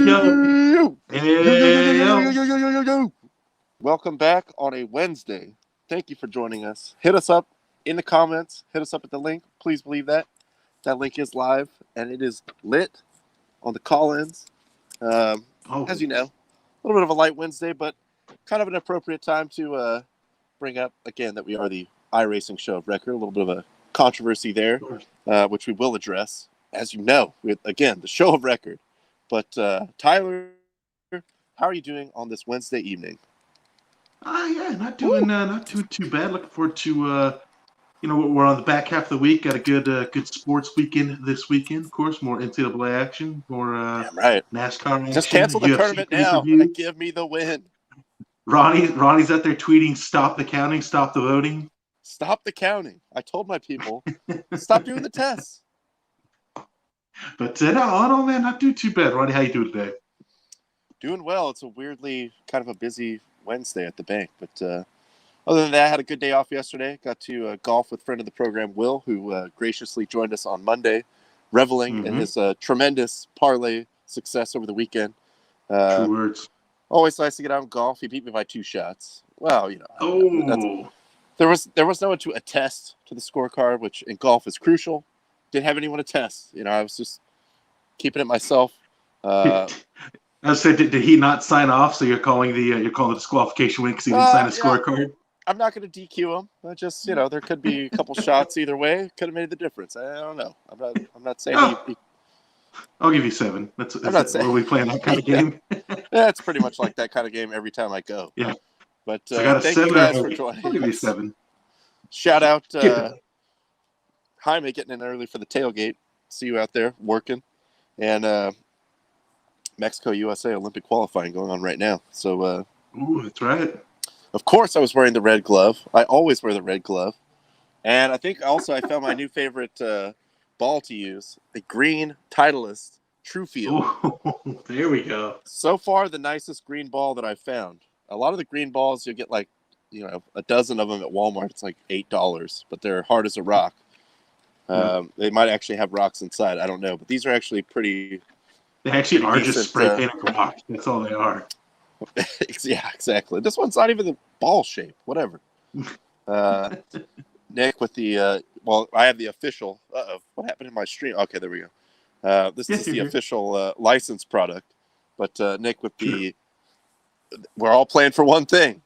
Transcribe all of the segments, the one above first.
Yo. Hey, yo. Welcome back on a Wednesday. Thank you for joining us. Hit us up in the comments. Hit us up at the link. Please believe that. That link is live, and it is lit on the call-ins. As you know, a little bit of a light Wednesday, but kind of an appropriate time to bring up, again, that we are the iRacing show of record. A little bit of a controversy there, which we will address. As you know, again, the show of record. But Tyler, how are you doing on this Wednesday evening? Not doing too bad. Looking forward to we're on the back half of the week. Got a good sports weekend this weekend. Of course, more NCAA action, more right. NASCAR action. Just cancel the tournament now and give me the win. Ronnie's out there tweeting, "Stop the counting, stop the voting." Stop the counting. I told my people, stop doing the tests. But no, man, not doing too bad. Ronnie, how you doing today? Doing well. It's a weirdly kind of a busy Wednesday at the bank, but other than that, I had a good day off yesterday. Got to golf with friend of the program, Will, who graciously joined us on Monday, reveling in his tremendous parlay success over the weekend. True words. Always nice to get out and golf. He beat me by 2 shots. Well, there was no one to attest to the scorecard, which in golf is crucial. Didn't have anyone to test. I was just keeping it myself. I said, did he not sign off? So you're calling the disqualification win because he didn't sign a scorecard? I'm not going to DQ him. I just there could be a couple shots either way. Could have made the difference. I don't know. I'm not saying. I'll give you 7. I'm not saying. Are we playing that kind of game? Yeah, it's pretty much like that kind of game every time I go. Yeah. But so I got a thank 7 you guys for joining. I'll give you 7. Shout out Jaime getting in early for the tailgate. See you out there working. And Mexico USA Olympic qualifying going on right now. So that's right. Of course I was wearing the red glove. I always wear the red glove. And I think also I found my new favorite ball to use, the green Titleist Truefield. Oh, there we go. So far the nicest green ball that I've found. A lot of the green balls you'll get like, a dozen of them at Walmart. It's like $8, but they're hard as a rock. They might actually have rocks inside. I don't know, but these are actually pretty. They actually are decent, just spray painted rock. That's all they are. Yeah, exactly. This one's not even the ball shape. Whatever. Nick with the I have the official. What happened in my stream? Okay, there we go. This is the official licensed product, but Nick with the. We're all playing for one thing.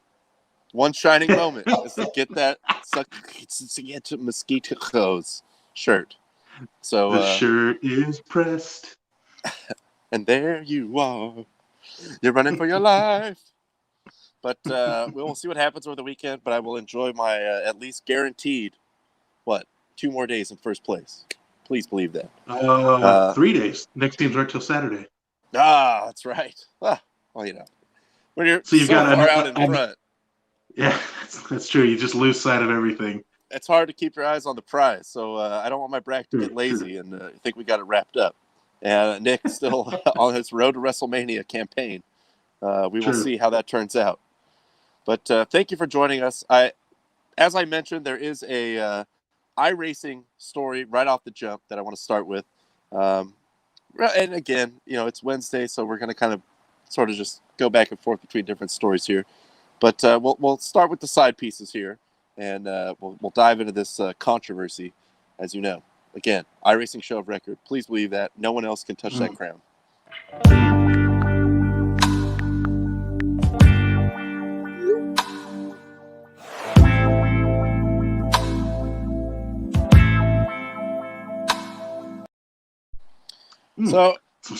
One shining moment is to get that Mosquitoes shirt. So the shirt is pressed, and there you are. You're running for your life. But we'll see what happens over the weekend. But I will enjoy my at least guaranteed 2 more days in first place. Please believe that. 3 days. Next game's right till Saturday. That's right. Well, when you're so far out in front. Yeah, that's true. You just lose sight of everything. It's hard to keep your eyes on the prize. So I don't want my bracket to get lazy and think we got it wrapped up. And Nick's still on his road to WrestleMania campaign. We will see how that turns out. But thank you for joining us. As I mentioned, there is a iRacing story right off the jump that I want to start with. And again, it's Wednesday, so we're going to kind of sort of just go back and forth between different stories here. But we'll start with the side pieces here, and we'll dive into this controversy, as you know. Again, iRacing show of record. Please believe that. No one else can touch that crown. So,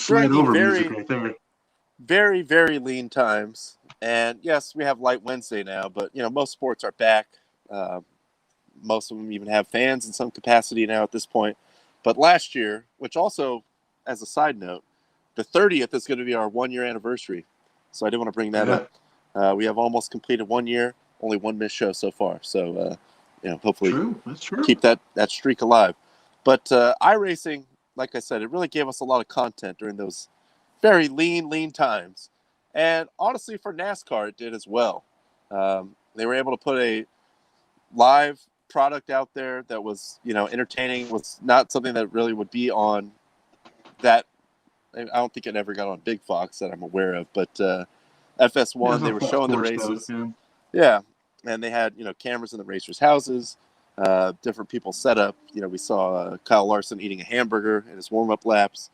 during the very, very lean times, and yes, we have Light Wednesday now, but, most sports are back. Most of them even have fans in some capacity now at this point. But last year, which also, as a side note, the 30th is going to be our 1-year anniversary. So I did want to bring that up. We have almost completed 1 year, only 1 missed show so far. So, hopefully keep that streak alive. But iRacing, like I said, it really gave us a lot of content during those very lean times. And honestly, for NASCAR, it did as well. They were able to put a live product out there that was, entertaining, was not something that really would be on that I don't think it ever got on Big Fox that I'm aware of, but FS1, they were showing the races. Yeah, and they had cameras in the racers' houses, different people set up. We saw Kyle Larson eating a hamburger in his warm-up laps.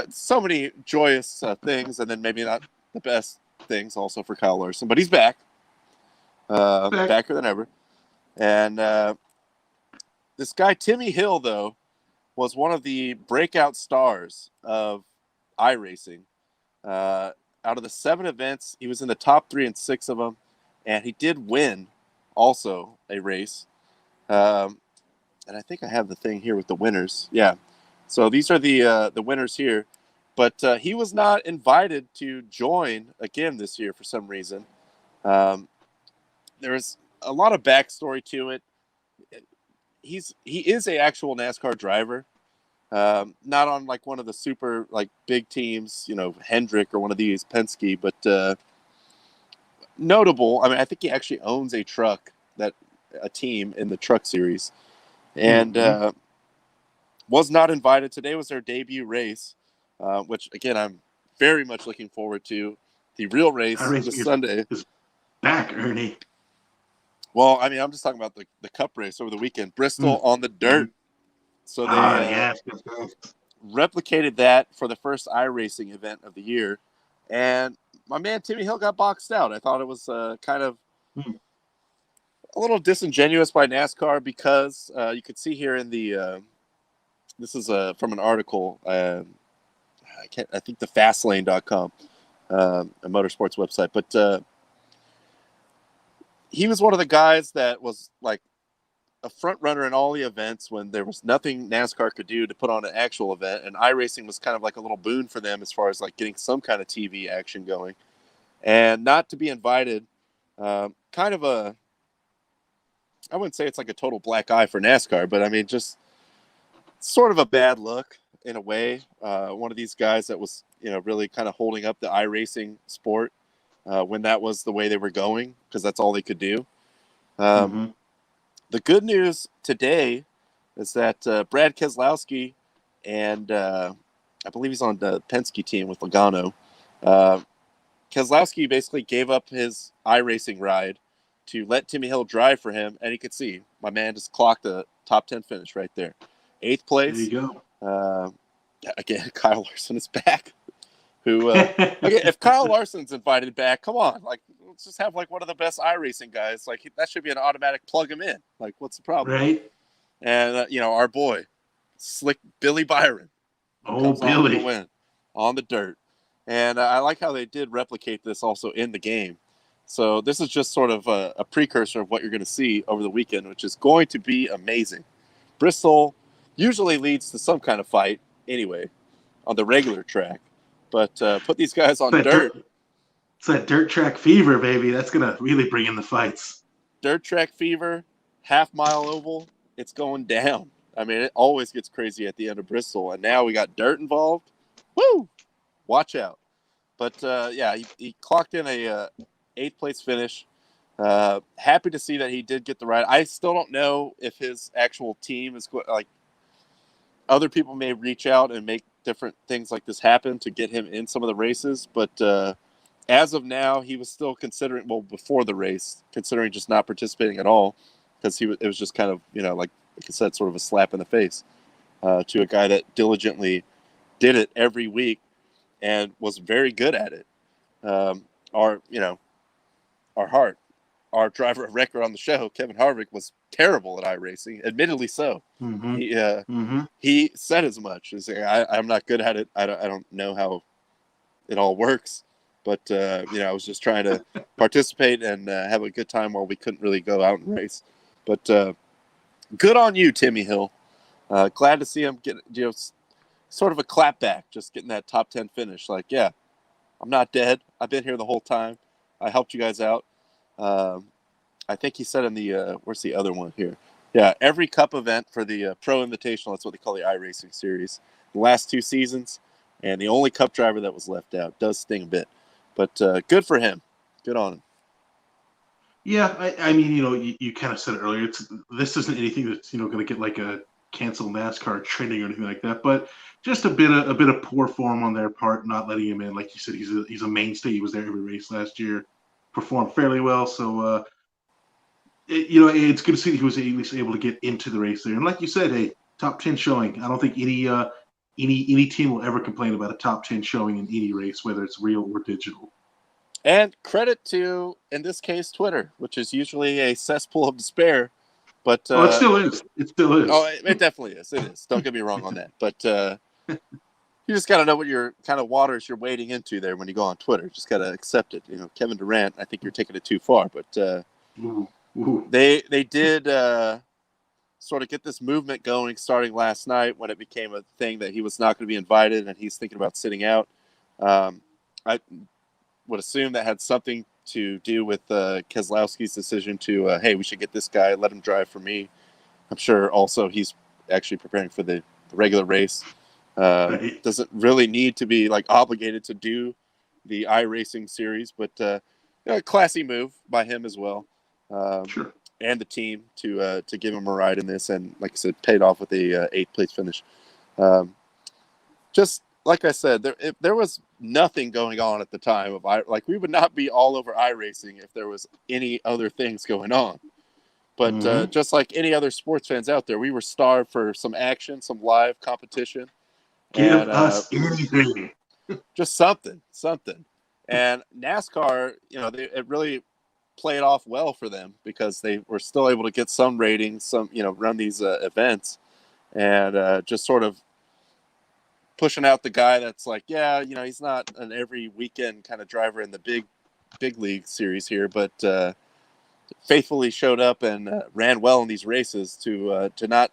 So many joyous things, and then maybe not the best things also for Kyle Larson, but he's back, backer than ever. And this guy Timmy Hill, though, was one of the breakout stars of iRacing. Out of the 7 events, he was in the top 3 and 6 of them, and he did win also a race. And I think I have the thing here with the winners. Yeah. So these are the winners here. But he was not invited to join again this year for some reason. There's a lot of backstory to it. He is a actual NASCAR driver. Not on like one of the super like big teams, Hendrick or one of these, Penske, but notable. I mean, I think he actually owns a team in the truck series, and was not invited. Today was their debut race, which again I'm very much looking forward to. The real race this Sunday is back, Ernie. Well, I mean, I'm just talking about the Cup race over the weekend, Bristol on the dirt. So they replicated that for the first iRacing event of the year. And my man Timmy Hill got boxed out. I thought it was kind of a little disingenuous by NASCAR because you could see here in the this is from an article. I think the fastlane.com, a motorsports website. But he was one of the guys that was like a front runner in all the events when there was nothing NASCAR could do to put on an actual event, and iRacing was kind of like a little boon for them as far as like getting some kind of TV action going, and not to be invited, kind of I wouldn't say it's like a total black eye for NASCAR, but I mean just sort of a bad look in a way. One of these guys that was really kind of holding up the iRacing sport when that was the way they were going, because that's all they could do. The good news today is that Brad Keselowski, and I believe he's on the Penske team with Logano. Keselowski basically gave up his iRacing ride to let Timmy Hill drive for him, and you could see my man just clocked a top 10 finish right there. 8th place. There you go. Again, Kyle Larson is back. Who again, if Kyle Larson's invited back, come on, like let's just have like one of the best iRacing guys. Like that should be an automatic plug him in. Like what's the problem? Right. And our boy, slick Billy Byron, comes Billy, on the win on the dirt. And I like how they did replicate this also in the game. So this is just sort of a precursor of what you're going to see over the weekend, which is going to be amazing. Bristol usually leads to some kind of fight anyway on the regular track. But put these guys on dirt. It's that dirt track fever, baby. That's going to really bring in the fights. Dirt track fever, half-mile oval, it's going down. I mean, it always gets crazy at the end of Bristol. And now we got dirt involved. Woo! Watch out. But, yeah, he clocked in a 8th-place finish. Happy to see that he did get the ride. I still don't know if his actual team is like other people may reach out and make different things like this happen to get him in some of the races, but as of now, he was still considering, well, before the race, considering just not participating at all, because it was just kind of, like I said, sort of a slap in the face to a guy that diligently did it every week and was very good at it. Our driver of record on the show, Kevin Harvick, was terrible at iRacing, admittedly so. He said as much. He's like, I'm not good at it. I don't know how it all works. But, I was just trying to participate and have a good time while we couldn't really go out and race. But good on you, Timmy Hill. Glad to see him get, sort of a clapback, just getting that top 10 finish. Like, yeah, I'm not dead. I've been here the whole time. I helped you guys out. I think he said in the where's the other one here? Yeah, every Cup event for the Pro Invitational, that's what they call the iRacing series, the last 2 seasons, and the only Cup driver that was left out. Does sting a bit, but good for him. Good on him. Yeah, I mean, you kind of said it earlier. This isn't anything that's going to get like a cancel NASCAR training or anything like that, but just a bit of poor form on their part, not letting him in. Like you said, he's a mainstay. He was there every race last year, performed fairly well. So it's good to see that he was at least able to get into the race there. And like you said, hey, top 10 showing. I don't think any team will ever complain about a top 10 showing in any race, whether it's real or digital. And credit to, in this case, Twitter, which is usually a cesspool of despair. But it still is. It still is. Oh, it definitely is. It is. Don't get me wrong on that. But you just got to know what your kind of waters you're wading into there when you go on Twitter. Just got to accept it. Kevin Durant, I think you're taking it too far. But they did sort of get this movement going starting last night when it became a thing that he was not going to be invited and he's thinking about sitting out. I would assume that had something to do with Keselowski's decision to, hey, we should get this guy, let him drive for me. I'm sure also he's actually preparing for the regular race. Doesn't really need to be obligated to do the iRacing series, but a classy move by him as well. Sure. And the team to give him a ride in this, and like I said, paid off with a 8th place finish. Just like I said, there was nothing going on at the time of we would not be all over iRacing if there was any other things going on. But just like any other sports fans out there, we were starved for some action, some live competition. Give us anything. Just something. And NASCAR, it really played off well for them because they were still able to get some ratings, run these events, and just sort of pushing out the guy that's he's not an every weekend kind of driver in the big league series here, but faithfully showed up and ran well in these races. To not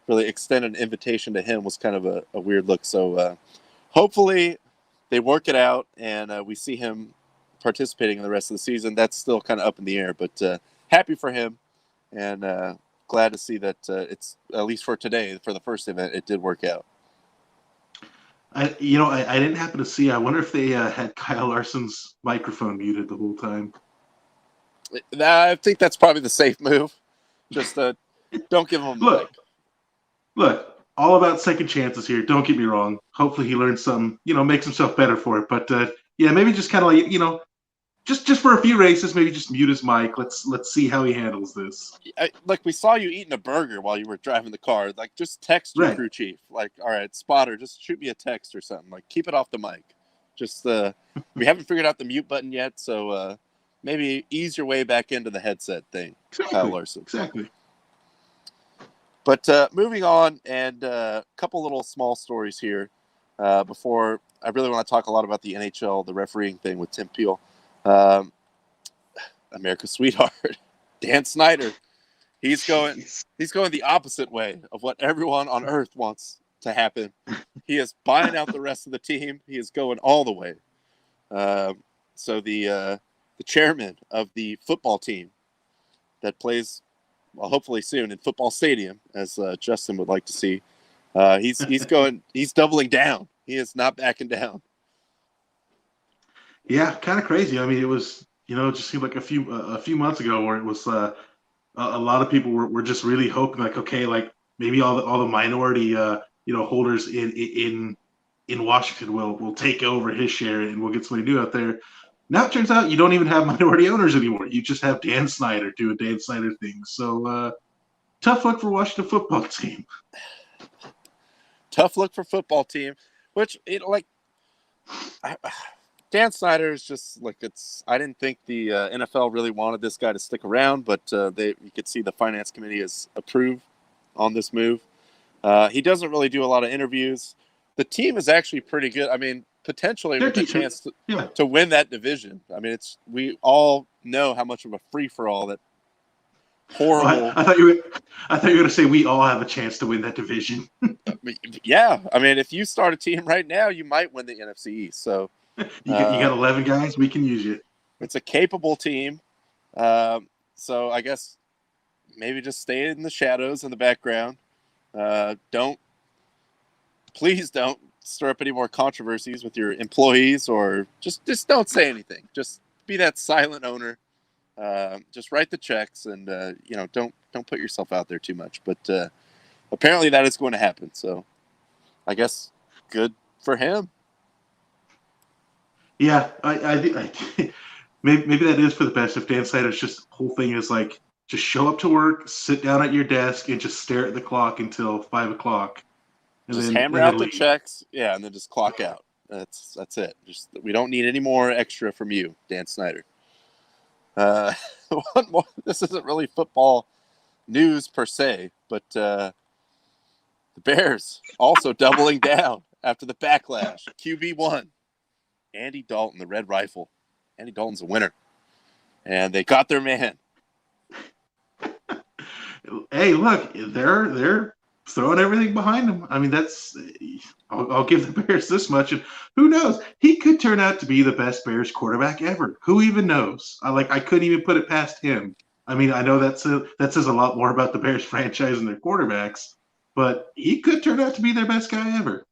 really extend an invitation to him was kind of a weird look. So hopefully they work it out and we see him participating in the rest of the season. That's still kind of up in the air, but happy for him and glad to see that it's, at least for today, for the first event, it did work out. I didn't happen to see. I wonder if they had Kyle Larson's microphone muted the whole time. I think that's probably the safe move. Just don't give him a mic. Look, all about second chances here. Don't get me wrong. Hopefully he learns something, makes himself better for it. But maybe just kind of just for a few races, maybe just mute his mic. Let's see how he handles this. We saw you eating a burger while you were driving the car. Just text your crew chief. All right, spotter, just shoot me a text or something. Keep it off the mic. Just we haven't figured out the mute button yet, so maybe ease your way back into the headset thing. Exactly. Kyle Larson. Exactly. But moving on, and a couple little small stories here before I really want to talk a lot about the NHL, the refereeing thing with Tim Peel. America's sweetheart, Dan Snyder. He's going the opposite way of what everyone on earth wants to happen. He is buying out the rest of the team. He is going all the way. So the chairman of the football team that plays, well, hopefully soon in Football Stadium, as Justin would like to see, he's doubling down. He is not backing down. Yeah, kind of crazy. I mean, it was, it just seemed like a few months ago where it was a lot of people were just really hoping maybe all the minority holders in Washington will take over his share and we'll get somebody new out there. Now it turns out you don't even have minority owners anymore. You just have Dan Snyder doing Dan Snyder things. So tough luck for Washington football team. Tough look for football team, which Dan Snyder is just I didn't think the NFL really wanted this guy to stick around, but you could see the finance committee has approved on this move. He doesn't really do a lot of interviews. The team is actually pretty good. I mean, potentially with a chance to win that division. I mean, we all know how much of a free for all that horrible. Well, I thought you were going to say we all have a chance to win that division. Yeah, I mean, if you start a team right now, you might win the NFC East. So. You got 11 guys. We can use you. It's a capable team. So I guess maybe just stay in the shadows in the background. Please don't stir up any more controversies with your employees, or just don't say anything. Just be that silent owner. Just write the checks and don't put yourself out there too much. But apparently that is going to happen. So I guess good for him. Yeah, I maybe that is for the best. If Dan Snyder's just whole thing is like, just show up to work, sit down at your desk, and just stare at the clock until 5 o'clock, Just hammer out the checks, and then just clock out. That's it. Just we don't need any more extra from you, Dan Snyder. One more. This isn't really football news per se, but the Bears also doubling down after the backlash. QB1, Andy Dalton, the Red Rifle. Andy Dalton's a winner, and they got their man. Hey, look, they're throwing everything behind him. I mean, I'll give the Bears this much, and who knows? He could turn out to be the best Bears quarterback ever. Who even knows? I couldn't even put it past him. I mean, I know that says a lot more about the Bears franchise and their quarterbacks, but he could turn out to be their best guy ever.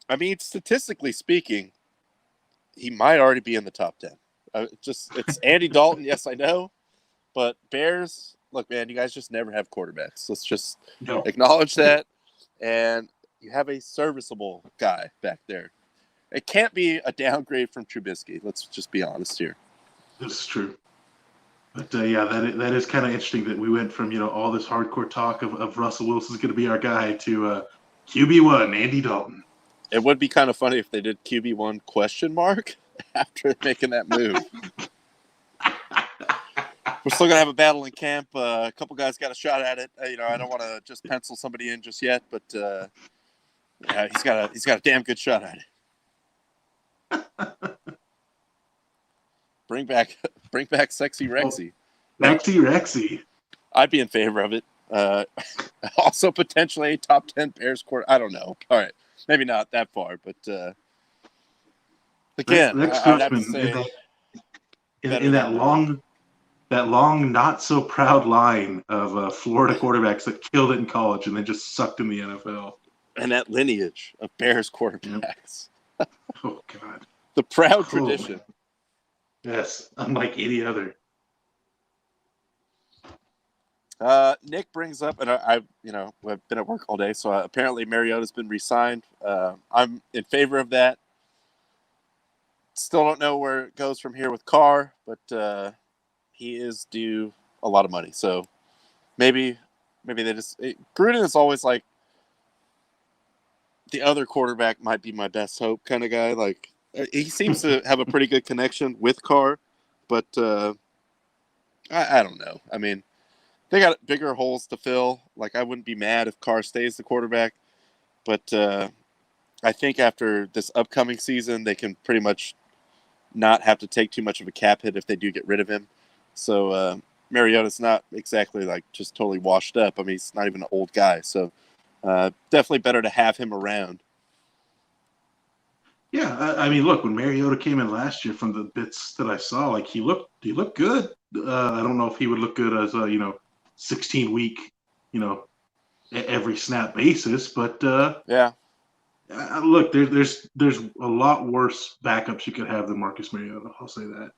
I mean, statistically speaking, he might already be in the top 10. It's Andy Dalton, yes, I know, but Bears, look, man, you guys just never have quarterbacks. Let's just acknowledge that, and you have a serviceable guy back there. It can't be a downgrade from Trubisky. Let's just be honest here. This is true. But, that is kind of interesting that we went from, all this hardcore talk of Russell Wilson's going to be our guy to QB1, Andy Dalton. It would be kind of funny if they did QB1 question mark after making that move. We're still going to have a battle in camp. A couple guys got a shot at it. I don't want to just pencil somebody in just yet, but he's got a damn good shot at it. Bring back Sexy Rexy. Sexy Rexy. I'd be in favor of it. Also, potentially a top 10 Bears quarter. I don't know. All right. Maybe not that far, but again, Rex I'd have to Grossman, say in that long, not so proud line of Florida quarterbacks that killed it in college and then just sucked in the NFL. And that lineage of Bears quarterbacks. Yep. Oh God, the proud tradition. Yes, unlike any other. Nick brings up, and I've been at work all day, so apparently Mariota's been re-signed. I'm in favor of that. Still don't know where it goes from here with Carr, but he is due a lot of money. So maybe they just Gruden is always like the other quarterback might be my best hope kind of guy. Like he seems to have a pretty good connection with Carr, but I don't know. I mean, they got bigger holes to fill. Like, I wouldn't be mad if Carr stays the quarterback. But I think after this upcoming season, they can pretty much not have to take too much of a cap hit if they do get rid of him. So Mariota's not exactly, like, just totally washed up. I mean, he's not even an old guy. So definitely better to have him around. Yeah, I mean, look, when Mariota came in last year, from the bits that I saw, like, he looked good. I don't know if he would look good as a 16-week, every snap basis, but yeah. Look, there's a lot worse backups you could have than Marcus Mariota. I'll say that.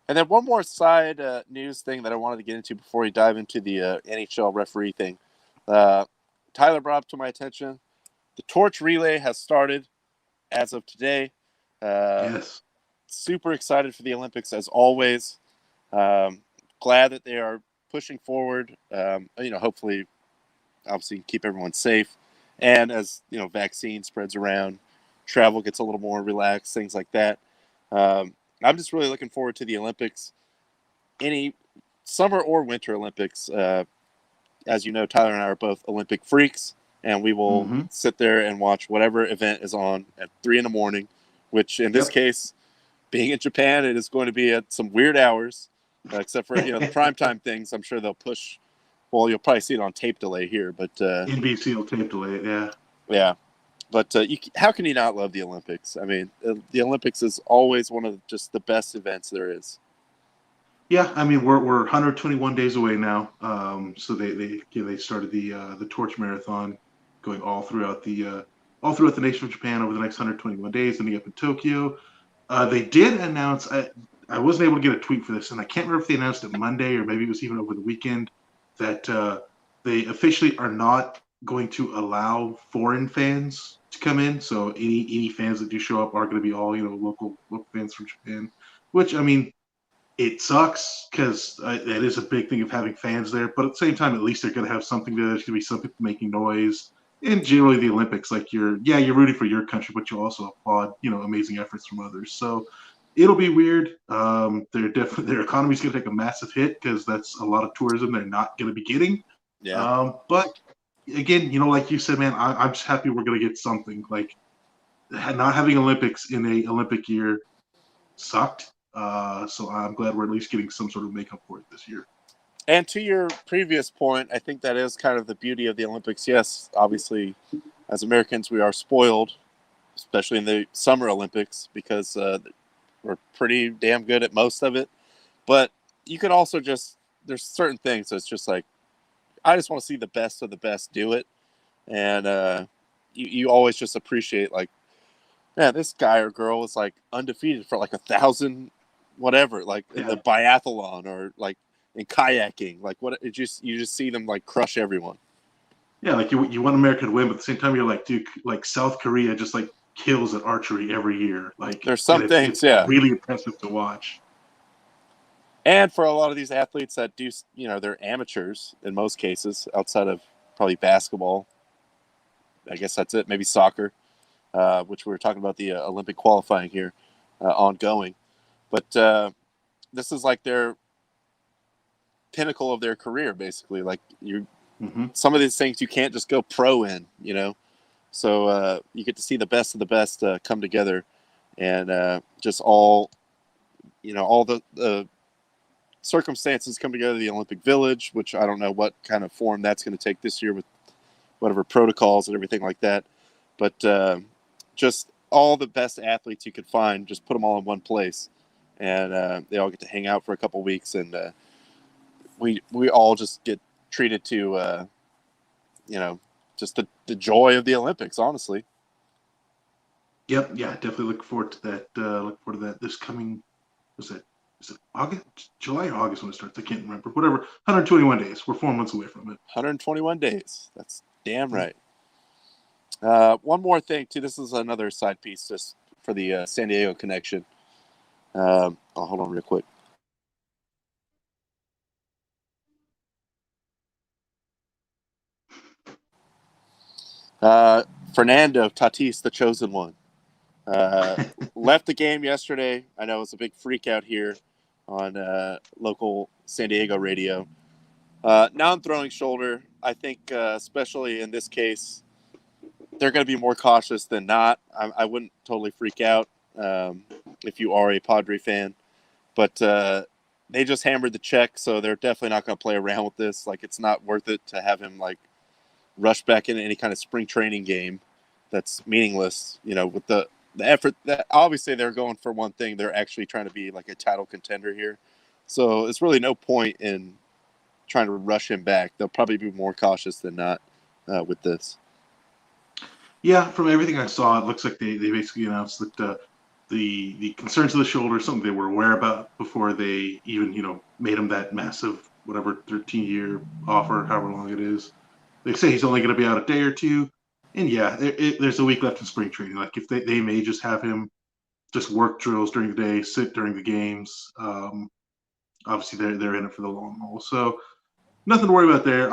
And then one more side news thing that I wanted to get into before we dive into the NHL referee thing. Tyler brought up to my attention, the torch relay has started as of today. Yes. Super excited for the Olympics as always. Glad that they are pushing forward. Hopefully, obviously, keep everyone safe. And as vaccine spreads around, travel gets a little more relaxed, things like that. I'm just really looking forward to the Olympics. Any summer or winter Olympics. As you know, Tyler and I are both Olympic freaks, and we will sit there and watch whatever event is on at 3 a.m, which in this case, being in Japan, it is going to be at some weird hours, except for the primetime things. I'm sure they'll push. Well, you'll probably see it on tape delay here, but NBC will tape delay it. Yeah. Yeah. But how can you not love the Olympics? I mean, the Olympics is always one of just the best events there is. Yeah, I mean, we're 121 days away now. So they started the Torch Marathon, going all throughout the nation of Japan over the next 121 days, ending up in Tokyo. They did announce. I wasn't able to get a tweet for this, and I can't remember if they announced it Monday or maybe it was even over the weekend, that they officially are not going to allow foreign fans to come in. So any fans that do show up are going to be all local fans from Japan. Which I mean, it sucks because that is a big thing of having fans there. But at the same time, at least they're going to have something there. There's going to be some people making noise. And generally, the Olympics, like you're rooting for your country, but you also applaud amazing efforts from others. So it'll be weird. Their economy's going to take a massive hit because that's a lot of tourism they're not going to be getting. Yeah. But again, like you said, man, I'm just happy we're going to get something. Like not having Olympics in a Olympic year sucked. So I'm glad we're at least getting some sort of makeup for it this year. And to your previous point, I think that is kind of the beauty of the Olympics. Yes, obviously, as Americans, we are spoiled, especially in the Summer Olympics, because we're pretty damn good at most of it. But you can also there's certain things that's just like, I just want to see the best of the best do it. And you always just appreciate, like, yeah, this guy or girl is like undefeated for like 1,000, whatever, like in the biathlon or like in kayaking. Like you just see them like crush everyone. Yeah, like you want America to win, but at the same time you're like, dude, like South Korea just like kills at archery every year. Like there's some things, it's really impressive to watch. And for a lot of these athletes that do, they're amateurs in most cases, outside of probably basketball. I guess that's it. Maybe soccer, which we were talking about the Olympic qualifying here ongoing. But this is like their pinnacle of their career, basically. Like some of these things you can't just go pro in, So you get to see the best of the best come together, and just all the circumstances come together. The Olympic Village, which I don't know what kind of form that's going to take this year with whatever protocols and everything like that. But just all the best athletes you could find, just put them all in one place, and they all get to hang out for a couple weeks, and we all just get treated to just the joy of the Olympics, honestly. Yep, yeah, definitely look forward to that. Look forward to that this coming. Is it August, July or August when it starts? I can't remember. Whatever. 121 days. We're 4 months away from it. 121 days. That's damn right. One more thing too. This is another side piece just for the San Diego connection. I'll hold on real quick. Fernando Tatis, the chosen one, left the game yesterday. I know it was a big freak out here on local San Diego radio. Non-throwing shoulder. I think, especially in this case, they're going to be more cautious than not. I wouldn't totally freak out if you are a Padre fan, but they just hammered the check, so they're definitely not going to play around with this. Like, it's not worth it to have him like rush back into any kind of spring training game that's meaningless. With the effort that obviously they're going for one thing, they're actually trying to be like a title contender here. So it's really no point in trying to rush him back. They'll probably be more cautious than not with this. Yeah, from everything I saw, it looks like they basically announced that the concerns of the shoulder is something they were aware about before they even made him that massive 13-year offer, however long it is. They say he's only going to be out a day or two, and yeah, there's a week left in spring training. Like if they may just have him just work drills during the day, sit during the games. Obviously they're in it for the long haul, so nothing to worry about there.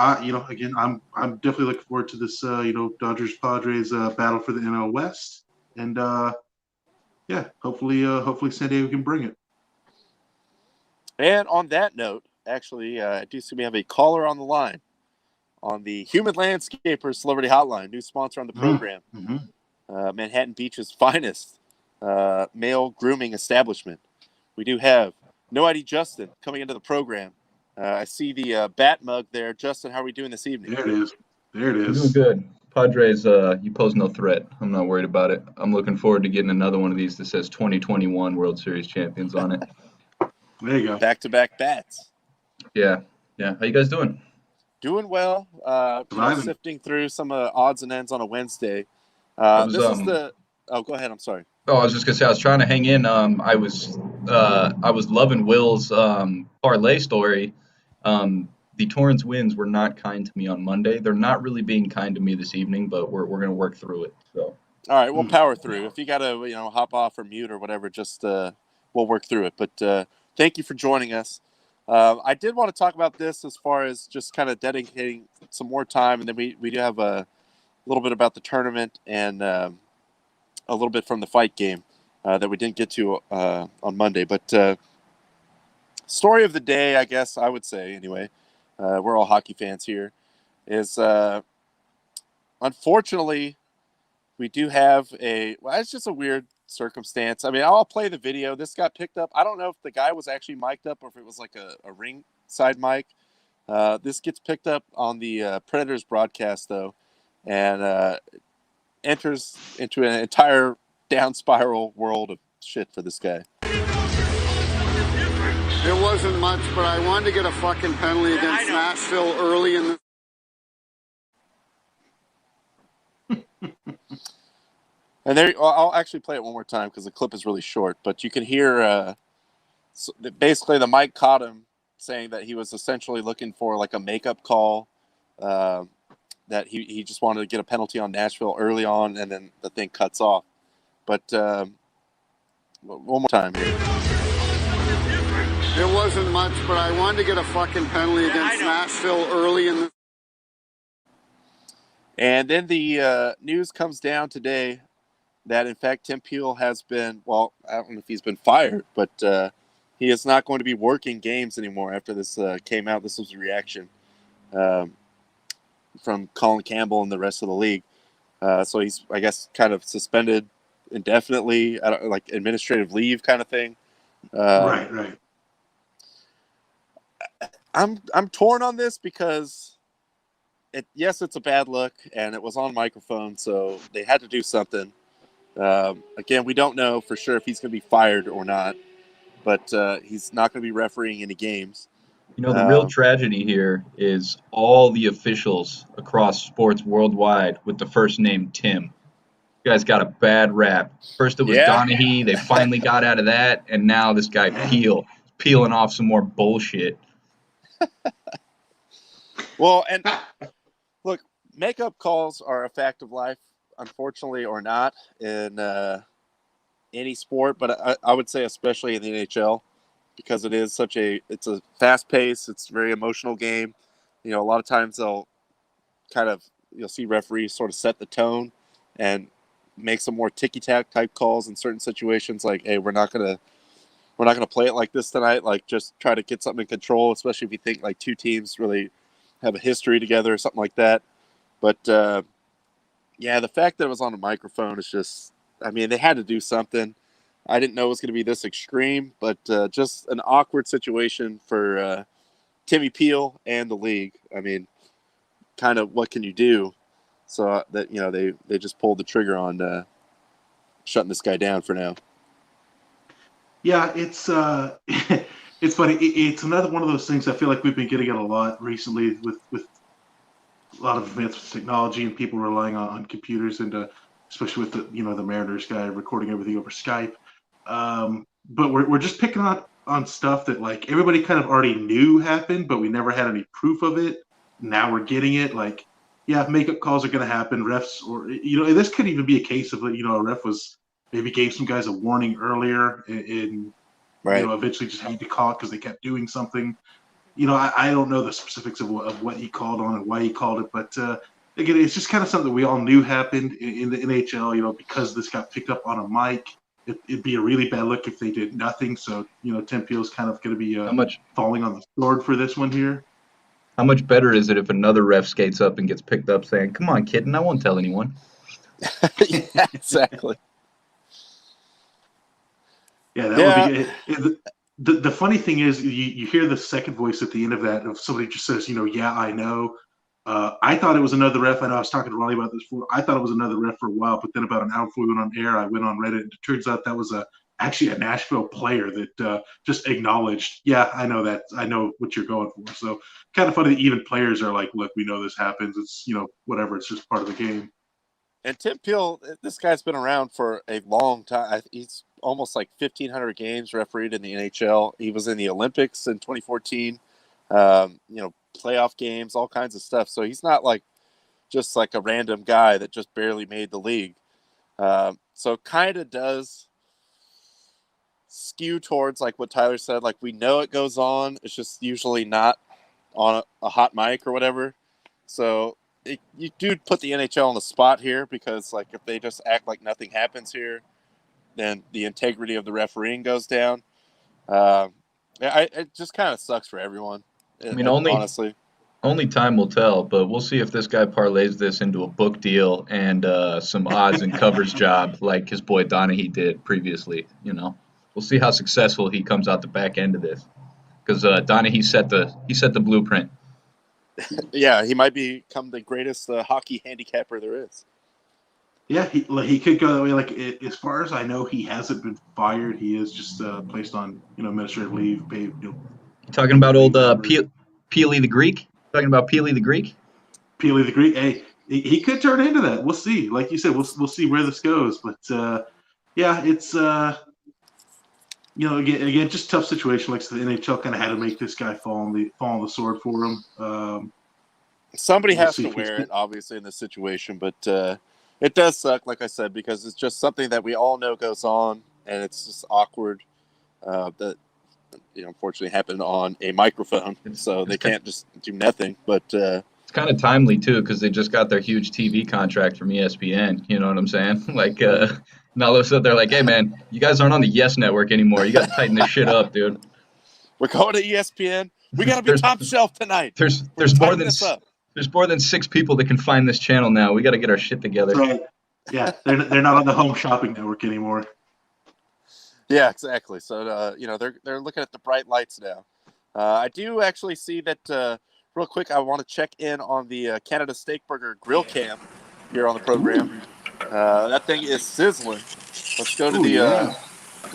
Again, I'm definitely looking forward to this, Dodgers Padres battle for the NL West, and hopefully San Diego can bring it. And on that note, actually, I do see we have a caller on the line on the Human Landscaper Celebrity Hotline, new sponsor on the program. Manhattan Beach's finest male grooming establishment. We do have No ID Justin coming into the program. I see the bat mug there. Justin, how are we doing this evening? There it is. I'm doing good. Padres, you pose no threat. I'm not worried about it. I'm looking forward to getting another one of these that says 2021 World Series champions on it. There you go. Back-to-back bats. Yeah. How you guys doing? Doing well. Sifting through some odds and ends on a Wednesday. Oh, go ahead. I'm sorry. Oh, I was just gonna say I was trying to hang in. I was loving Will's parlay story. the Torrance winds were not kind to me on Monday. They're not really being kind to me this evening, but we're going to work through it. So. All right, we'll power through. If you got to, hop off or mute or whatever, just we'll work through it. But thank you for joining us. I did want to talk about this as far as just kind of dedicating some more time, and then we do have a little bit about the tournament and a little bit from the fight game that we didn't get to on Monday. But story of the day, I guess I would say anyway, we're all hockey fans here, is unfortunately we do have it's just a weird circumstance. I mean, I'll play the video. This got picked up. I don't know if the guy was actually mic'd up or if it was like a ringside mic. This gets picked up on the Predators broadcast, though, and enters into an entire down spiral world of shit for this guy. It wasn't much, but I wanted to get a fucking penalty against Nashville early in the... And there, I'll actually play it one more time because the clip is really short. But you can hear, basically, the mic caught him saying that he was essentially looking for like a makeup call, that he just wanted to get a penalty on Nashville early on, and then the thing cuts off. But one more time here. It wasn't much, but I wanted to get a fucking penalty against Nashville early in the... And then the news comes down today that, in fact, Tim Hill has been, well, I don't know if he's been fired, but he is not going to be working games anymore after this came out. This was a reaction from Colin Campbell and the rest of the league. So he's, I guess, kind of suspended indefinitely, like administrative leave kind of thing. Right. I'm torn on this because, yes, it's a bad look, and it was on microphone, so they had to do something. Again, we don't know for sure if he's going to be fired or not, but he's not going to be refereeing any games. The real tragedy here is all the officials across sports worldwide with the first name Tim. You guys got a bad rap. First it was Donaghy. They finally got out of that, and now this guy peeling off some more bullshit. Well, and look, makeup calls are a fact of life, unfortunately, or not, in any sport, but I would say especially in the NHL, because it's a fast pace, it's a very emotional game. A lot of times you'll see referees sort of set the tone and make some more ticky-tack type calls in certain situations, like, hey, we're not gonna play it like this tonight, like just try to get something in control, especially if you think like two teams really have a history together or something like that. But the fact that it was on a microphone is just, I mean, they had to do something. I didn't know it was going to be this extreme, but just an awkward situation for Timmy Hill and the league. I mean, kind of what can you do? So that, they just pulled the trigger on shutting this guy down for now. Yeah, it's it's funny. It's another one of those things I feel like we've been getting at a lot recently with a lot of advanced technology and people relying on computers, and especially with the Mariners guy recording everything over Skype. But we're just picking on stuff that like everybody kind of already knew happened, but we never had any proof of it. Now we're getting it. Like, yeah, makeup calls are going to happen. Refs, or this could even be a case of a ref was maybe gave some guys a warning earlier and right. Eventually just had to call it because they kept doing something. I don't know the specifics of what he called on and why he called it, but again, it's just kind of something we all knew happened in the NHL. Because this got picked up on a mic, it'd be a really bad look if they did nothing. So Tim Hill's kind of going to be falling on the sword for this one here. How much better is it if another ref skates up and gets picked up saying, "Come on, kid, and I won't tell anyone." Yeah, exactly. Yeah, that would be it. The funny thing is, you hear the second voice at the end of that, of somebody just says, yeah, I know. I thought it was another ref. I know I was talking to Ronnie about this before. I thought it was another ref for a while, but then about an hour before we went on air, I went on Reddit, and it turns out that was actually a Nashville player that just acknowledged, yeah, I know that. I know what you're going for. So kind of funny that even players are like, look, we know this happens. It's, whatever. It's just part of the game. And Tim Hill, this guy's been around for a long time. He's almost like 1,500 games refereed in the NHL. He was in the Olympics in 2014. playoff games, all kinds of stuff. So he's not like just like a random guy that just barely made the league. So it kind of does skew towards like what Tyler said. Like we know it goes on. It's just usually not on a hot mic or whatever. So you do put the NHL on the spot here because like if they just act like nothing happens here, then the integrity of the refereeing goes down. It just kind of sucks for everyone. I mean, honestly. Only time will tell, but we'll see if this guy parlays this into a book deal and some odds and covers job like his boy Donahue did previously. You know, we'll see how successful he comes out the back end of this because Donahue set the blueprint. Yeah, he might become the greatest hockey handicapper there is. Yeah, he could go that way. Like as far as I know, he hasn't been fired. He is just placed on administrative leave. Paid. Talking about old Peely the Greek. Talking about Peely the Greek. Peely the Greek. Hey, he could turn into that. We'll see. Like you said, we'll see where this goes. But yeah, it's again, just tough situation. Like the NHL kind of had to make this guy fall on the sword for him. Somebody has to wear it, obviously, in this situation. But it does suck, like I said, because it's just something that we all know goes on, and it's just awkward that unfortunately happened on a microphone, so they can't just do nothing. But it's kind of timely too, because they just got their huge TV contract from ESPN. You know what I'm saying? Like, and all of a sudden they're like, "Hey, man, you guys aren't on the Yes Network anymore. You got to tighten this shit up, dude." We're going to ESPN. We got to be top shelf tonight. There's more than 6 people that can find this channel now. We got to get our shit together. Right. Yeah, they're not on the Home Shopping Network anymore. Yeah, exactly. So they're looking at the bright lights now. I do actually see that real quick. I want to check in on the Canada Steakburger Grill Cam here on the program. That thing is sizzling. Let's go to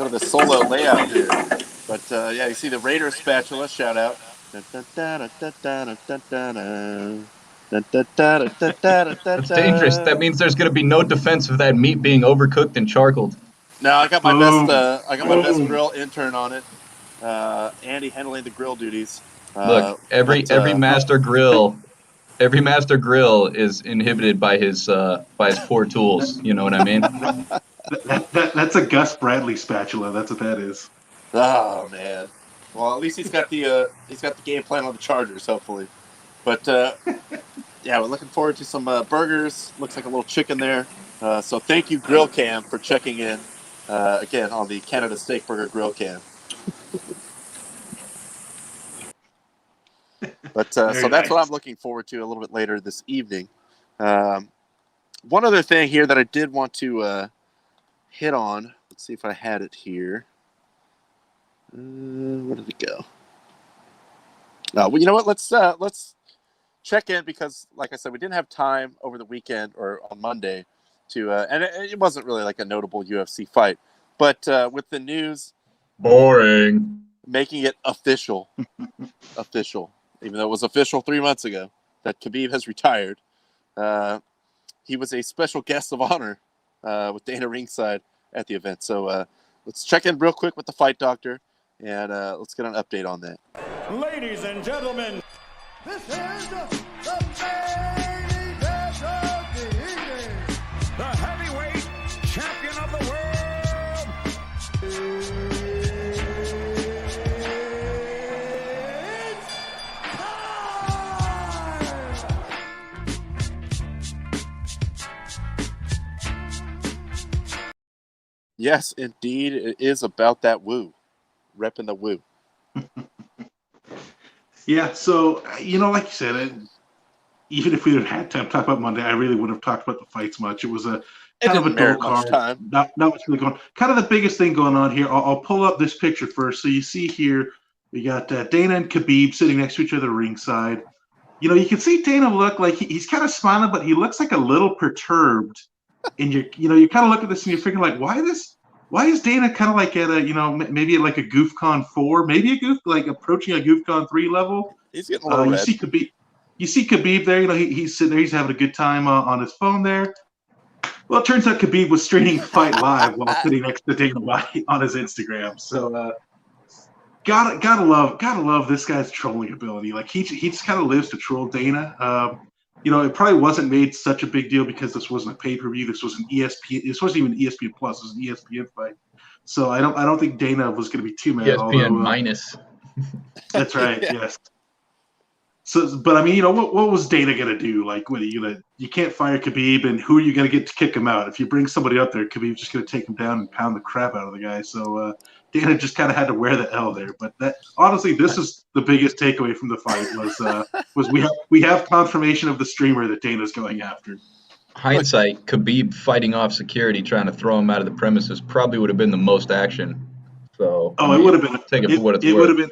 the solo layout here. But yeah, you see the Raider spatula. Shout out. That's dangerous. That means there's going to be no defense of that meat being overcooked and charcoaled. No, I got my best. I got my best grill intern on it. Andy handling the grill duties. Look, every master grill is inhibited by his poor tools. You know what I mean? That's a Gus Bradley spatula. That's what that is. Oh man. Well, at least he's got the game plan on the Chargers, hopefully. But yeah, we're looking forward to some burgers. Looks like a little chicken there. So thank you, Grill Cam, for checking in again on the Canada Steakburger Grill Cam. But so that's what I'm looking forward to a little bit later this evening. One other thing here that I did want to hit on. Let's see if I had it here. Where did it go? Well, you know what? Let's check in because, like I said, we didn't have time over the weekend or on Monday to, and it wasn't really like a notable UFC fight, but with the news, boring, making it official, even though it was official 3 months ago that Khabib has retired. He was a special guest of honor with Dana ringside at the event. So let's check in real quick with the fight doctor. And let's get an update on that. Ladies and gentlemen, this is the main event of the evening. The heavyweight champion of the world. It's time! Yes, indeed. It is about that woo. Repping the woo. Yeah, so like you said, even if we had time to talk about Monday, I really wouldn't have talked about the fights much. It was a kind of a dull card, not much really going on. Kind of the biggest thing going on here. I'll pull up this picture first. So you see here, we got Dana and Khabib sitting next to each other ringside. You can see Dana look like he's kind of smiling, but he looks like a little perturbed. And you kind of look at this and you're figuring like, why is Dana kind of like at a, maybe at like a GoofCon 4, maybe like approaching a GoofCon 3 level? He's getting a little red. You see Khabib there, he's sitting there, he's having a good time on his phone there. Well, it turns out Khabib was streaming the fight live while sitting next to Dana White on his Instagram. So, gotta love this guy's trolling ability. Like he just kind of lives to troll Dana. It probably wasn't made such a big deal because this wasn't a pay-per-view. This was an ESPN. This wasn't even ESPN Plus. It was an ESPN fight. So I don't think Dana was going to be too mad. ESPN minus. That's right. Yeah. Yes. So, but I mean, what was Dana going to do? Like, what are you gonna? You can't fire Khabib, and who are you going to get to kick him out? If you bring somebody up there, Khabib's just going to take him down and pound the crap out of the guy. So Dana just kind of had to wear the L there. But that honestly, this is the biggest takeaway from the fight was we have confirmation of the streamer that Dana's going after. Hindsight, Khabib fighting off security, trying to throw him out of the premises, probably would have been the most action. So it would have been. Take it for what it's worth. It would have been.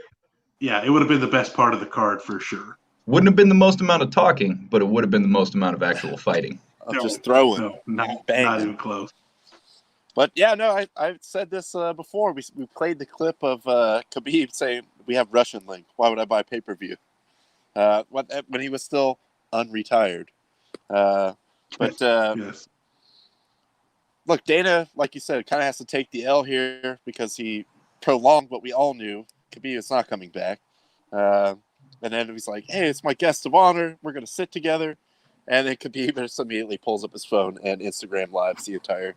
Yeah, it would have been the best part of the card for sure. Wouldn't have been the most amount of talking, but it would have been the most amount of actual fighting. Just throwing. No, not even close. But yeah, no, I've said this before. We played the clip of Khabib saying we have Russian link. Why would I buy pay-per-view? When he was still unretired. Yes. Look, Dana, like you said, kind of has to take the L here because he prolonged what we all knew. Khabib is not coming back. And then he's like, hey, it's my guest of honor. We're going to sit together. And then Khabib just immediately pulls up his phone and Instagram lives the entire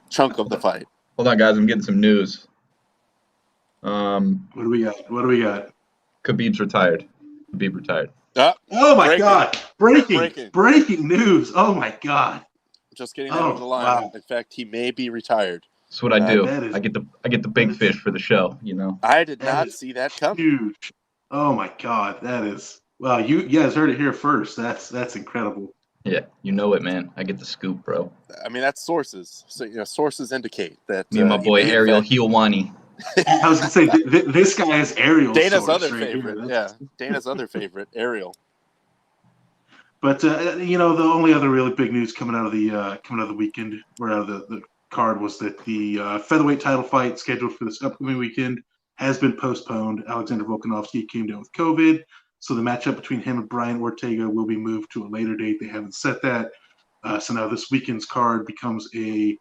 chunk of the fight. Hold on, guys. I'm getting some news. What do we got? Khabib's retired. Khabib retired. Oh, my God. Breaking news. Oh, my God. Just getting that over the line. Wow. In fact, he may be retired. That's what I do. I get the big fish for the show, I did not see that coming. Huge. Oh my God, that is you guys heard it here first. That's incredible. Yeah, you know it, man. I get the scoop, bro. I mean, that's sources. So sources indicate that me and my boy Ariel Hielwani. I was gonna say this guy is Ariel. Dana's other favorite. Yeah, Dana's other favorite, Ariel. But the only other really big news coming out of the weekend, or out of the card, was that the featherweight title fight scheduled for this upcoming weekend has been postponed. Alexander Volkanovski came down with COVID, so the matchup between him and Brian Ortega will be moved to a later date. They haven't set that. So now this weekend's card becomes it's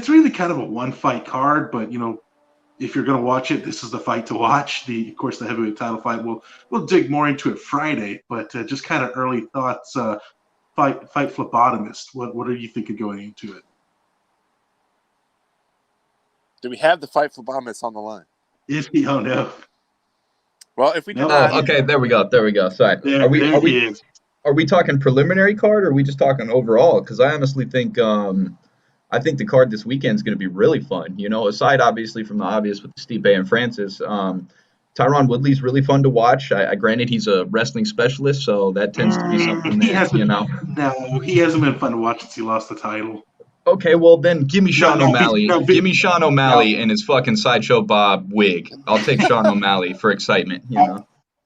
really kind of a one-fight card, but, if you're going to watch it, this is the fight to watch. Of course, the heavyweight title fight, we'll dig more into it Friday, but just kind of early thoughts, fight phlebotomist. What are you thinking going into it? Do we have the fight phlebotomist on the line? Oh, no. Well, if we do not... Okay, there we go. Sorry. Are we talking preliminary card, or are we just talking overall? Because I honestly think the card this weekend is going to be really fun. Aside obviously from the obvious with Stipe and Francis, Tyron Woodley's really fun to watch. Granted, he's a wrestling specialist, so that tends to be something that, No, he hasn't been fun to watch since he lost the title. Okay, well then give me Sean O'Malley. Give me Sean O'Malley and his fucking Sideshow Bob wig. I'll take Sean O'Malley for excitement.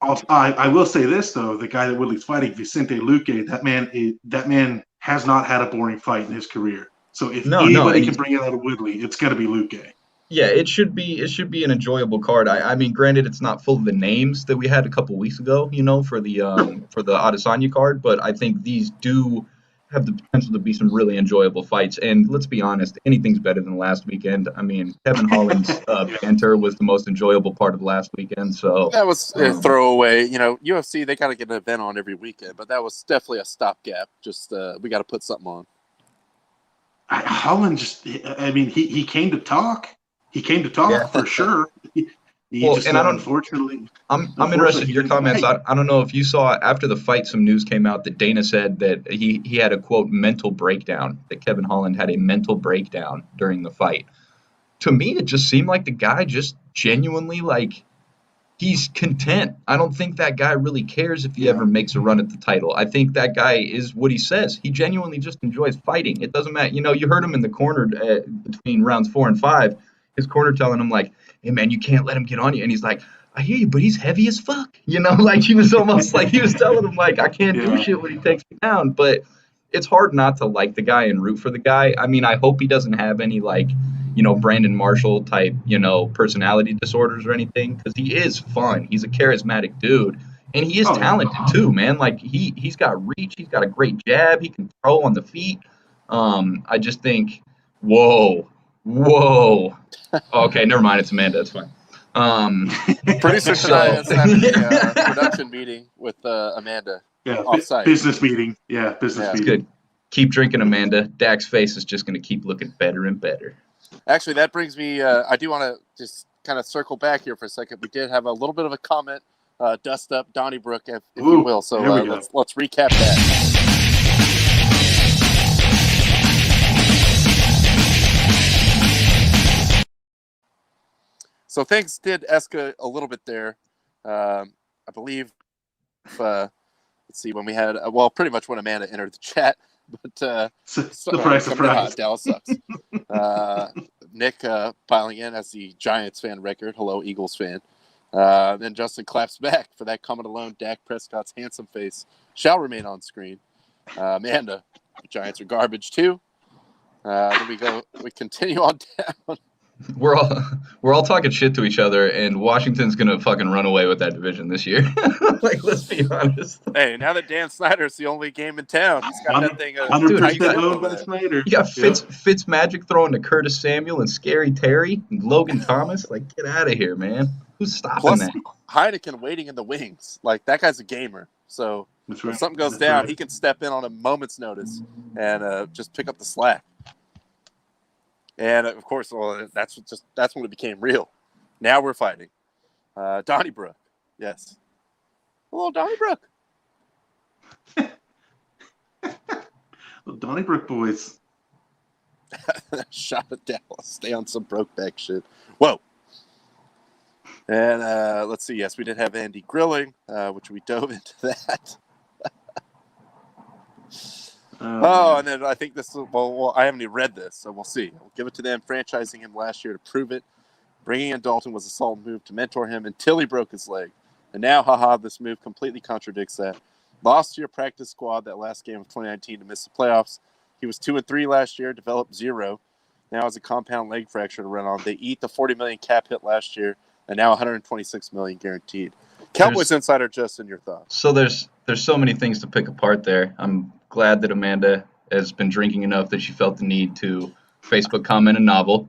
I will say this though: the guy that Woodley's fighting, Vicente Luque, that man has not had a boring fight in his career. So if anybody can bring it out of Woodley, it's got to be Luque. Yeah, it should be an enjoyable card. I mean, granted, it's not full of the names that we had a couple weeks ago, for the Adesanya card, but I think these do have the potential to be some really enjoyable fights. And let's be honest, anything's better than last weekend. I mean, Kevin Holland's banter was the most enjoyable part of last weekend. So that was a throwaway. UFC, they got to get an event on every weekend, but that was definitely a stopgap. Just we got to put something on. Holland he came to talk. He came to talk for sure. Unfortunately, I'm interested in your comments. I don't know if you saw after the fight, some news came out that Dana said that he had a quote mental breakdown. That Kevin Holland had a mental breakdown during the fight. To me, it just seemed like the guy just genuinely he's content. I don't think that guy really cares if he ever makes a run at the title. I think that guy is what he says. He genuinely just enjoys fighting. It doesn't matter. You heard him in the corner between rounds 4 and 5. His corner telling him hey man, you can't let him get on you. And he's like, I hear you, but he's heavy as fuck. He was almost he was telling him I can't do shit when he takes me down. But it's hard not to like the guy and root for the guy. I mean, I hope he doesn't have any Brandon Marshall type, personality disorders or anything, because he is fun. He's a charismatic dude. And he is talented too, man. He's got reach, he's got a great jab, he can throw on the feet. I just think, whoa. Okay, never mind. It's Amanda. It's fine. Producer tonight is having a production meeting with Amanda. Yeah, Offsite. business meeting. Yeah, business meeting. Good. Keep drinking, Amanda. Dak's face is just going to keep looking better and better. Actually, that brings me. I do want to just kind of circle back here for a second. We did have a little bit of a comment, dust up Donnybrook, if you will. So let's recap that. So things did escalate a little bit there. I believe, let's see, when we had, pretty much when Amanda entered the chat. But surprise. Dallas sucks. Nick piling in as the Giants fan record. Hello, Eagles fan. Then Justin claps back for that comment alone. Dak Prescott's handsome face shall remain on screen. Amanda, the Giants are garbage too. Then we continue on down. We're all talking shit to each other, and Washington's gonna fucking run away with that division this year. Like, let's be honest. Hey, now that Dan Snyder's the only game in town, he's got that thing. 100% owned by Snyder. You got Fitz Magic throwing to Curtis Samuel and Scary Terry and Logan Thomas. Like, get out of here, man. Who's stopping that? Heineken waiting in the wings. Like, that guy's a gamer. So if something goes down, he can step in on a moment's notice and just pick up the slack. And of course, that's when it became real. Now we're fighting. Donnybrook, yes. Hello, Donnybrook. Well, Donnybrook boys. Shot at Dallas. Stay on some Brokeback shit. Whoa. And let's see. Yes, we did have Andy grilling, which we dove into that. And then I think this. Well, I haven't even read this, so we'll see. We'll give it to them. Franchising him last year to prove it. Bringing in Dalton was a solid move to mentor him until he broke his leg. And now, this move completely contradicts that. Lost to your practice squad that last game of 2019 to miss the playoffs. He was 2-3 last year, developed 0. Now has a compound leg fracture to run on. They eat the $40 million cap hit last year, and now $126 million guaranteed. Cowboys Insider, Justin, your thoughts? So there's so many things to pick apart there. I'm glad that Amanda has been drinking enough that she felt the need to Facebook comment a novel.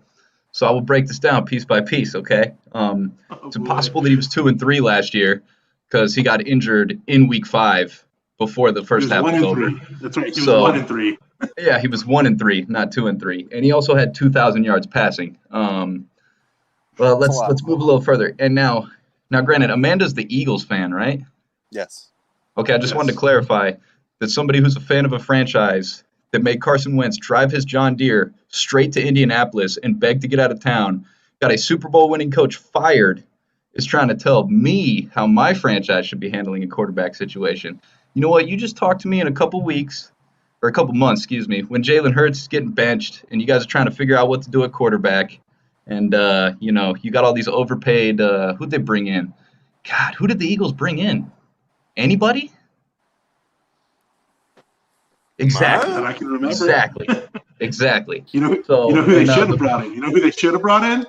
So I will break this down piece by piece, okay? It's impossible that he was 2-3 last year because he got injured in week 5 before the first half was over. That's right. He was 1-3. Yeah, he was 1-3, not 2-3, and he also had 2,000 yards passing. Well, let's move a little further. And now, granted, Amanda's the Eagles fan, right? Yes. Okay, I just wanted to clarify that somebody who's a fan of a franchise that made Carson Wentz drive his John Deere straight to Indianapolis and beg to get out of town, got a Super Bowl winning coach fired, is trying to tell me how my franchise should be handling a quarterback situation. You know what? You just talked to me in a couple months, when Jalen Hurts is getting benched and you guys are trying to figure out what to do at quarterback. And, you got all these overpaid, who'd they bring in? God, who did the Eagles bring in? Anybody? Exactly. That I can remember. Exactly. You know who they should have brought in? You know who they should have brought in?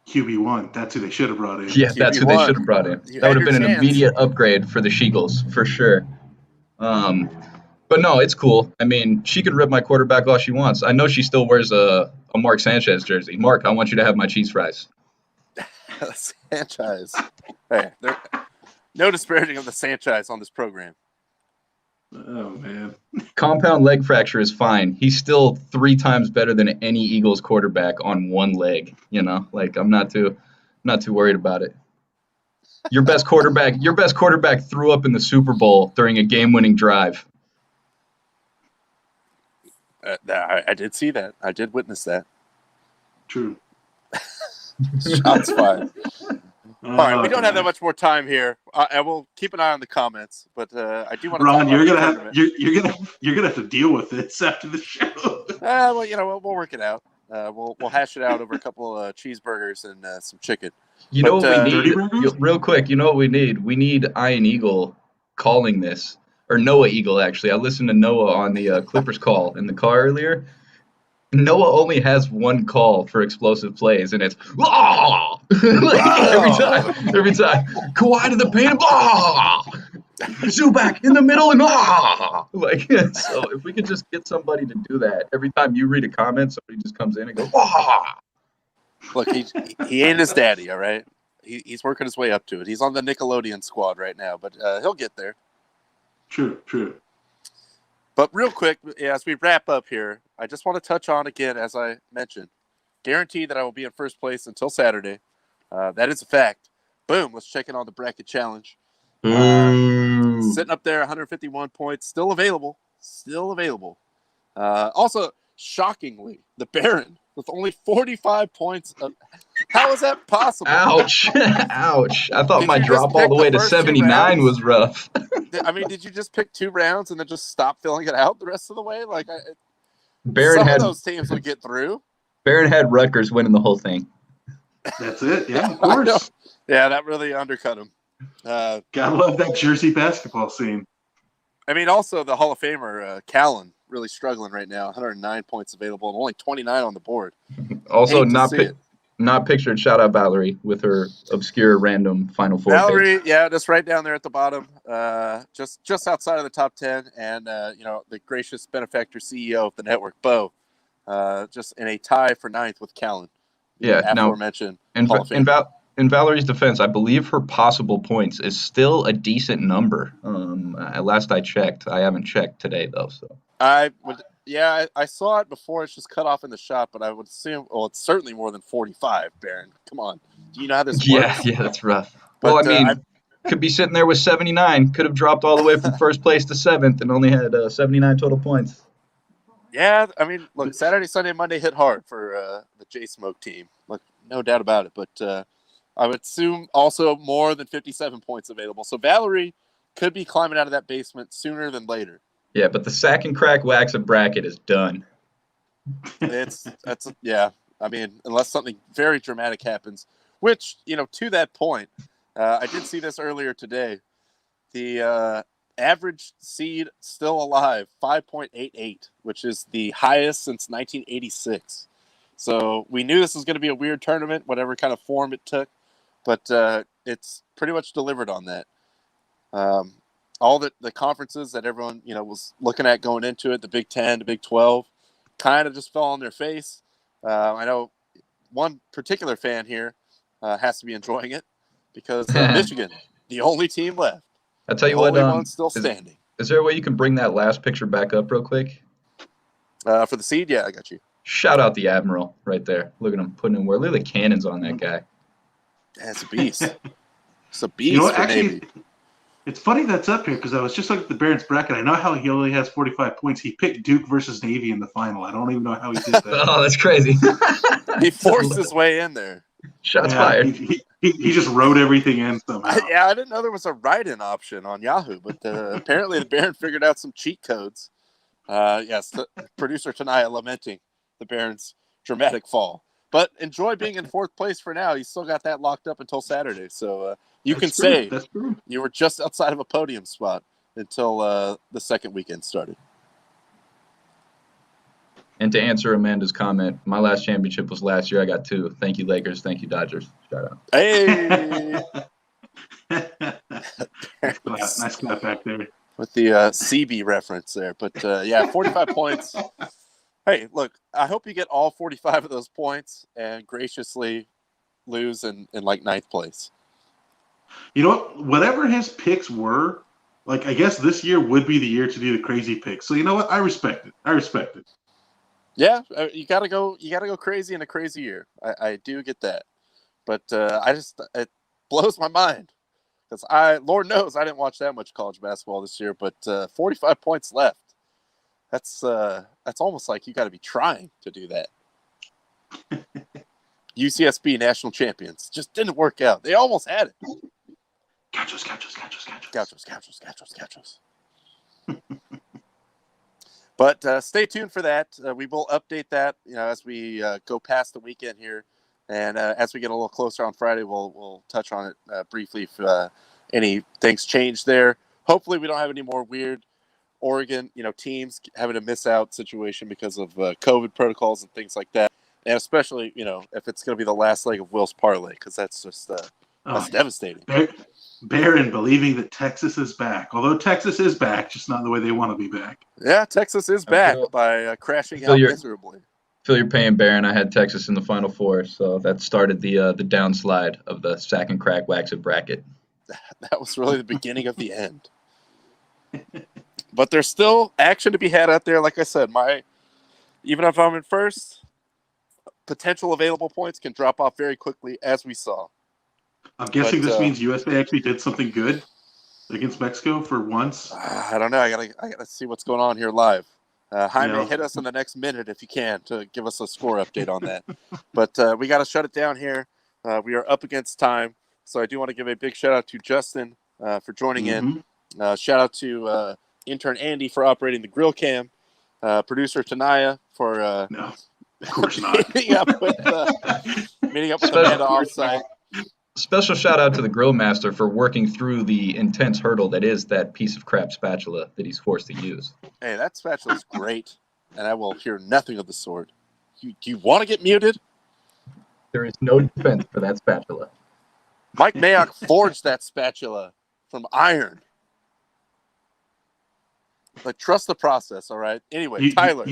QB1. That's who they should have brought in. Yeah, that's who they should have brought in. That would have been an immediate upgrade for the Sheagles, for sure. But no, it's cool. I mean, she can rip my quarterback all she wants. I know she still wears a Mark Sanchez jersey. Mark, I want you to have my cheese fries. Sanchez. Hey, no disparaging of the Sanchez on this program. Oh, man. Compound leg fracture is fine. He's still 3 times better than any Eagles quarterback on one leg. Like, I'm not too worried about it. Your best quarterback threw up in the Super Bowl during a game-winning drive. I did see that. I did witness that. True. Shots fired. All right, we don't have that much more time here. I will keep an eye on the comments, but I do want to. Ron, you're gonna have to deal with this after the show. We'll work it out. We'll hash it out over a couple of cheeseburgers and some chicken. You know what we need? Real quick, you know what we need? We need Ian Eagle calling this, or Noah Eagle actually. I listened to Noah on the Clippers call in the car earlier. Noah only has one call for explosive plays, and it's every time. Kawhi to the paint, Zubac in the middle, and so if we could just get somebody to do that every time you read a comment, somebody just comes in and goes, Look, he ain't his daddy, all right. he's working his way up to it. He's on the Nickelodeon squad right now, but he'll get there. True. But real quick, as we wrap up here, I just want to touch on again, as I mentioned, guaranteed that I will be in first place until Saturday. That is a fact. Boom, let's check in on the bracket challenge. Sitting up there, 151 points, still available. Also, shockingly, the Baron with only 45 points. How is that possible? Ouch. I thought my drop all the way to 79 was rough. I mean, did you just pick 2 rounds and then just stop filling it out the rest of the way? Like, Baron of those teams would get through. Baron had Rutgers winning the whole thing. That's it. Yeah, of course. Yeah, that really undercut him. Gotta love that Jersey basketball scene. I mean, also the Hall of Famer, Callan, really struggling right now. 109 points available and only 29 on the board. Also, not pictured. Shout out Valerie with her obscure random Final Four. Valerie, just right down there at the bottom, just outside of the top 10, and the gracious benefactor CEO of the network, Bo, just in a tie for 9th with Callan. Yeah, aforementioned. In Valerie's defense, I believe her possible points is still a decent number. Last I checked, I haven't checked today though. So I saw it before. It's just cut off in the shot, but I would assume, it's certainly more than 45. Baron, come on, do you know how this works? Yeah, that's rough. But, well, I mean, could be sitting there with 79. Could have dropped all the way from first place to 7th and only had 79 total points. Yeah, I mean, look, Saturday, Sunday, Monday hit hard for the J Smoke team. Look, no doubt about it. But I would assume also more than 57 points available. So Valerie could be climbing out of that basement sooner than later. Yeah, but the sack and crack wax of bracket is done. I mean, unless something very dramatic happens, which, to that point, I did see this earlier today. The average seed still alive, 5.88, which is the highest since 1986. So we knew this was going to be a weird tournament, whatever kind of form it took, but it's pretty much delivered on that. All the conferences that everyone, was looking at going into it, the Big 10, the Big 12, kind of just fell on their face. I know one particular fan here has to be enjoying it because Michigan, the only team left. I'll tell you the what, only one still standing. Is there a way you can bring that last picture back up real quick? For the seed, yeah, I got you. Shout out the Admiral right there. Look at him putting in work. Look at the cannons on that guy. Yeah, it's a beast. It's a beast for Navy. It's funny that's up here because I was just looking at the Barons bracket. I know how he only has 45 points. He picked Duke versus Navy in the final. I don't even know how he did that. Oh, that's crazy. He forced his way in there. Shots fired. He just wrote everything in somehow. I didn't know there was a write-in option on Yahoo, but apparently the Baron figured out some cheat codes. Yes, producer Tanaya lamenting the Baron's dramatic fall. But enjoy being in 4th place for now. You still got that locked up until Saturday. So you can say you were just outside of a podium spot until the second weekend started. And to answer Amanda's comment, my last championship was last year. I got 2. Thank you, Lakers. Thank you, Dodgers. Shout out. Hey! Nice clap back there. With the CB reference there. But, 45 points. Hey, look, I hope you get all 45 of those points and graciously lose in like 9th place. You know what? Whatever his picks were, like, I guess this year would be the year to do the crazy picks. So you know what? I respect it. Yeah, you gotta go crazy in a crazy year. I do get that, but it blows my mind because Lord knows I didn't watch that much college basketball this year. But 45 points left. That's almost like you got to be trying to do that. UCSB national champions just didn't work out. They almost had it. Gauchos. But stay tuned for that. We will update that, as we go past the weekend here, and as we get a little closer on Friday, we'll touch on it briefly if any things change there. Hopefully, we don't have any more weird Oregon, teams having a miss out situation because of COVID protocols and things like that, and especially, if it's going to be the last leg of Will's parlay, because that's just that's devastating. Baron believing that Texas is back. Although Texas is back, just not the way they want to be back. Yeah, Texas is back by crashing out miserably. Feel your pain, Baron. I had Texas in the Final Four, so that started the downslide of the sack and crack wax it bracket. That was really the beginning of the end. But there's still action to be had out there. Like I said, even if I'm in first, potential available points can drop off very quickly, as we saw. I'm guessing this means USA actually did something good against Mexico for once. I don't know. I gotta see what's going on here live. Jaime, hit us in the next minute if you can to give us a score update on that. But we got to shut it down here. We are up against time. So I do want to give a big shout out to Justin for joining in. Shout out to intern Andy for operating the grill cam. Producer Tanaya for no, of course not. meeting up with Amanda offsite. Special shout out to the grill master for working through the intense hurdle that is that piece of crap spatula that he's forced to use. Hey, that spatula is great, and I will hear nothing of the sort. Do you want to get muted? There is no defense for that spatula. Mike Mayock forged that spatula from iron. But trust the process, all right? Anyway, Tyler.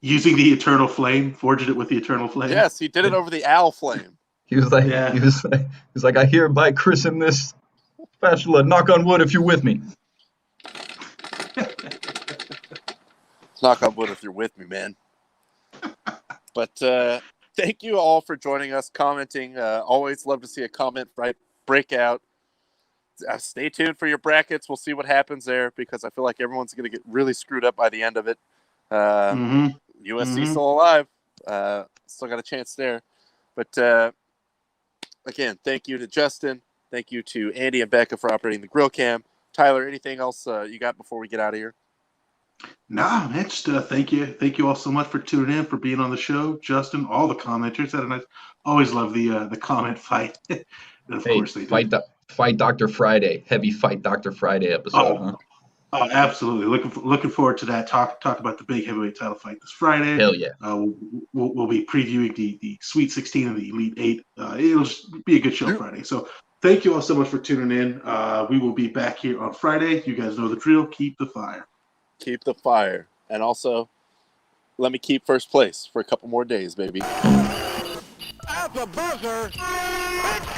Using the eternal flame, forged it with the eternal flame. Yes, he did it over the owl flame. He was like, I hereby christen this spatula. Knock on wood if you're with me. Knock on wood if you're with me, man. But thank you all for joining us, commenting. Always love to see a comment breakout. Stay tuned for your brackets. We'll see what happens there because I feel like everyone's going to get really screwed up by the end of it. USC still alive. Still got a chance there. But again, thank you to Justin. Thank you to Andy and Becca for operating the grill cam. Tyler, anything else you got before we get out of here? Nah, man, just thank you. Thank you all so much for tuning in, for being on the show. Justin, all the commenters. Always love the comment fight. And of course they do. Fight Dr. Friday. Heavy Fight Dr. Friday episode, Oh, absolutely. Looking forward to that. Talk about the big heavyweight title fight this Friday. Hell yeah. We'll be previewing the Sweet 16 and the Elite 8. It'll just be a good show Friday. So thank you all so much for tuning in. We will be back here on Friday. You guys know the drill. Keep the fire. Keep the fire. And also, let me keep first place for a couple more days, baby. At the buzzer, it's